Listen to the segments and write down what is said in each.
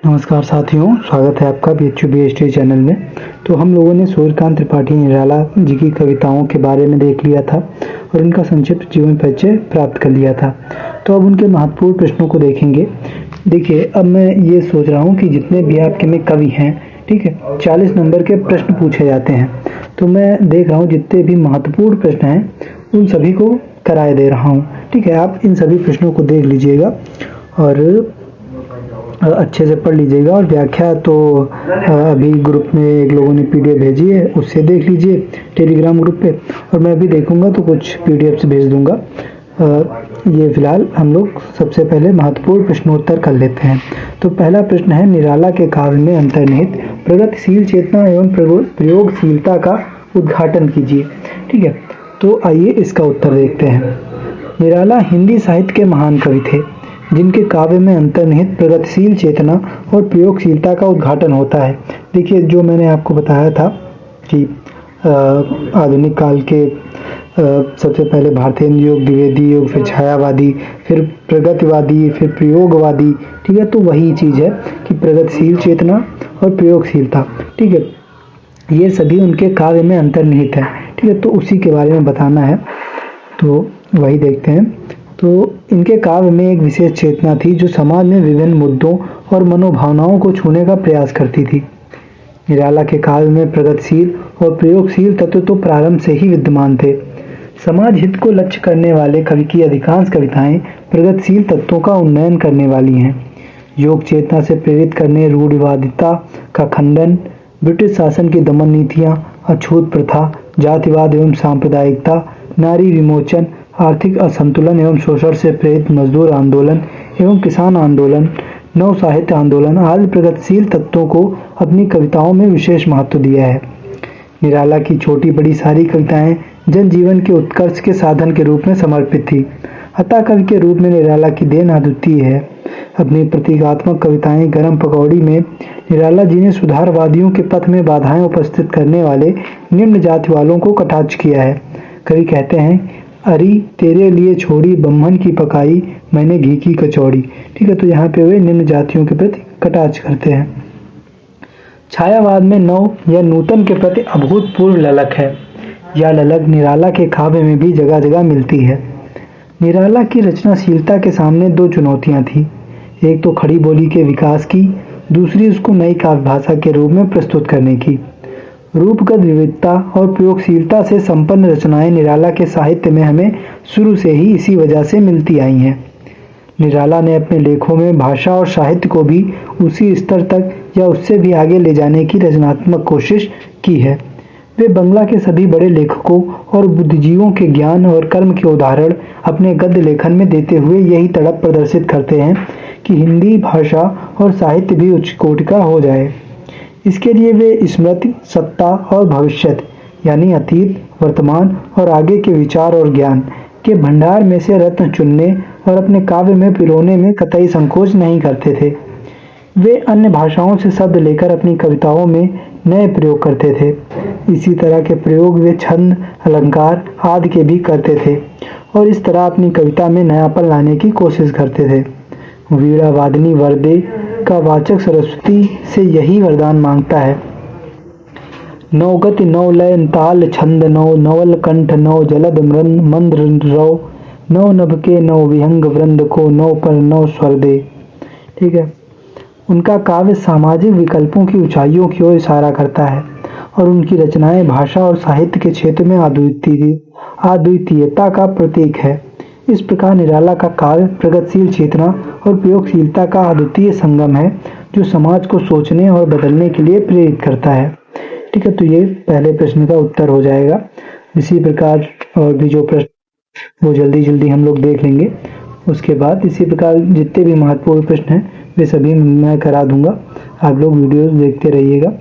नमस्कार साथियों, स्वागत है आपका BHU चैनल में। तो हम लोगों ने सूर्यकांत त्रिपाठी निराला जी की कविताओं के बारे में देख लिया था और उनका संक्षिप्त जीवन परिचय प्राप्त कर लिया था। तो अब उनके महत्वपूर्ण प्रश्नों को देखेंगे। देखिए, अब मैं ये सोच रहा हूँ कि जितने भी आपके में कवि हैं, ठीक है, 40 नंबर के प्रश्न पूछे जाते हैं। तो मैं देख रहा हूँ जितने भी महत्वपूर्ण प्रश्न हैं उन सभी को कराए दे रहा हूँ। ठीक है, आप इन सभी प्रश्नों को देख लीजिएगा और अच्छे से पढ़ लीजिएगा। और व्याख्या तो अभी ग्रुप में एक लोगों ने PDF भेजी है, उससे देख लीजिए टेलीग्राम ग्रुप पे। और मैं भी देखूंगा तो कुछ PDFs भेज दूंगा। ये फिलहाल हम लोग सबसे पहले महत्वपूर्ण प्रश्नोत्तर कर लेते हैं। तो पहला प्रश्न है, निराला के काव्य में अंतर्निहित प्रगतिशील चेतना एवं प्रयोगशीलता का उद्घाटन कीजिए। ठीक है, तो आइए इसका उत्तर देखते हैं। निराला हिंदी साहित्य के महान कवि थे जिनके काव्य में अंतर्निहित प्रगतिशील चेतना और प्रयोगशीलता का उद्घाटन होता है। देखिए, जो मैंने आपको बताया था कि आधुनिक काल के सबसे पहले भारतीय युग, द्विवेदी युग, फिर छायावादी, फिर प्रगतिवादी, फिर प्रयोगवादी। ठीक है, तो वही चीज़ है कि प्रगतिशील चेतना और प्रयोगशीलता। ठीक है, ये सभी उनके काव्य में अंतर्निहित है। ठीक है, तो उसी के बारे में बताना है, तो वही देखते हैं। तो इनके काव्य में एक विशेष चेतना थी जो समाज में विभिन्न मुद्दों और मनोभावनाओं को छूने का प्रयास करती थी। निराला के काव्य में प्रगतिशील और प्रयोगशील तत्व तो प्रारंभ से ही विद्यमान थे। समाज हित को लक्ष्य करने वाले कवि की अधिकांश कविताएं प्रगतिशील तत्वों का उन्नयन करने वाली हैं। योग चेतना से प्रेरित करने, रूढ़िवादिता का खंडन, ब्रिटिश शासन की दमन नीतियां, अछूत प्रथा, जातिवाद एवं सांप्रदायिकता, नारी विमोचन, आर्थिक असंतुलन एवं शोषण से प्रेरित मजदूर आंदोलन एवं किसान आंदोलन, नव साहित्य आंदोलन आदि प्रगतिशील तत्वों को अपनी कविताओं में विशेष महत्व दिया है। निराला की छोटी बड़ी सारी कविताएं जनजीवन के उत्कर्ष के साधन के रूप में समर्पित थी। अतः कवि के रूप में निराला की देन अद्वितीय है। अपनी प्रतीकात्मक कविताएं गरम पकौड़ी में निराला जी ने सुधारवादियों के पथ में बाधाएं उपस्थित करने वाले निम्न जाति वालों को कटाक्ष किया है। कवि कहते हैं, अरी तेरे लिए छोड़ी ब्रह्मन की पकाई मैंने घी की कचौड़ी। ठीक है, तो यहाँ पे वे निम्न जातियों के प्रति कटाक्ष करते हैं। छायावाद में नव या नूतन के प्रति अभूतपूर्व ललक है। यह ललक निराला के काव्य में भी जगह जगह मिलती है। निराला की रचनाशीलता के सामने दो चुनौतियां थी। एक तो खड़ी बोली के विकास की, दूसरी उसको नई काव्य भाषा के रूप में प्रस्तुत करने की। रूपगत विविधता और प्रयोगशीलता से संपन्न रचनाएं निराला के साहित्य में हमें शुरू से ही इसी वजह से मिलती आई हैं। निराला ने अपने लेखों में भाषा और साहित्य को भी उसी स्तर तक या उससे भी आगे ले जाने की रचनात्मक कोशिश की है। वे बंगला के सभी बड़े लेखकों और बुद्धिजीवों के ज्ञान और कर्म के उदाहरण अपने गद्य लेखन में देते हुए यही तड़प प्रदर्शित करते हैं कि हिंदी भाषा और साहित्य भी उच्च कोटि का हो जाए। इसके लिए वे स्मृति, सत्ता और भविष्यत यानी अतीत, वर्तमान और आगे के विचार और ज्ञान के भंडार में से रत्न चुनने और अपने काव्य में पिरोने में कतई संकोच नहीं करते थे। वे अन्य भाषाओं से शब्द लेकर अपनी कविताओं में नए प्रयोग करते थे। इसी तरह के प्रयोग वे छंद, अलंकार आदि के भी करते थे और इस तरह अपनी कविता में नयापन लाने की कोशिश करते थे। वीणा वादिनी वरदे का वाचक सरस्वती से यही वरदान मांगता है। नौ गति नौ लय ताल छंद नौ, नवल कंठ नौ, जलद मंद्र रौ, नौ नभ के नौ विहंग वृंद को, नौ पर नौ स्वर दे। ठीक है, उनका काव्य सामाजिक विकल्पों की ऊंचाइयों की ओर इशारा करता है और उनकी रचनाएं भाषा और साहित्य के क्षेत्र में अद्वितीयता का प्रतीक है। इस प्रकार निराला का काव्य प्रगतिशील चेतना और प्रयोगशीलता का अद्वितीय संगम है जो समाज को सोचने और बदलने के लिए प्रेरित करता है। ठीक है, तो ये पहले प्रश्न का उत्तर हो जाएगा। इसी प्रकार और भी जो प्रश्न वो जल्दी हम लोग देख लेंगे। उसके बाद इसी प्रकार जितने भी महत्वपूर्ण प्रश्न हैं वे सभी मैं करा दूंगा। आप लोग वीडियोस देखते रहिएगा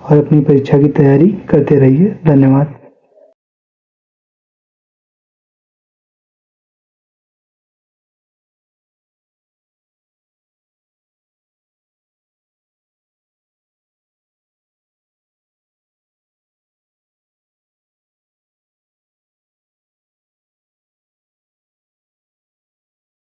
और अपनी परीक्षा की तैयारी करते रहिए। धन्यवाद।